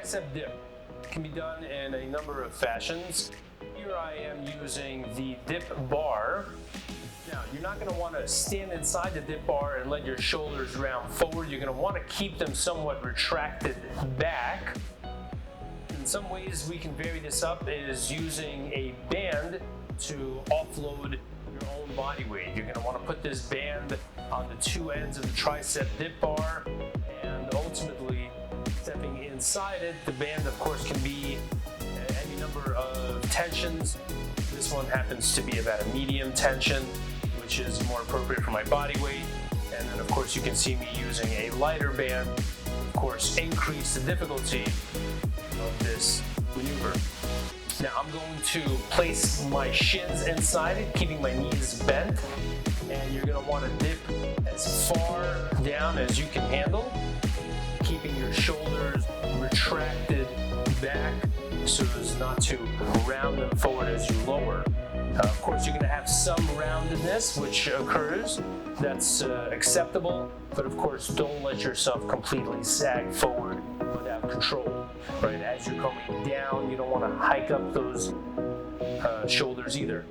Tricep dip can be done in a number of fashions. Here I am using the dip bar. Now, you're not going to want to stand inside the dip bar and let your shoulders round forward. You're going to want to keep them somewhat retracted back. In some ways we can vary this up is using a band to offload your own body weight. You're going to want to put this band on the two ends of the Tricept Dip bar, and ultimately stepping inside it. The band, of course, can be any number of tensions. This one happens to be about a medium tension, which is more appropriate for my body weight. And then, of course, you can see me using a lighter band, of course, increase the difficulty of this maneuver. Now, I'm going to place my shins inside it, keeping my knees bent, and you're going to want to dip as far down as you can handle, keeping your shoulders retracted back so as not to round them forward as you lower. Of course, you're going to have some roundedness, which occurs. That's acceptable, but of course, don't let yourself completely sag forward without control. Right? As you're coming down, you don't want to hike up those shoulders either.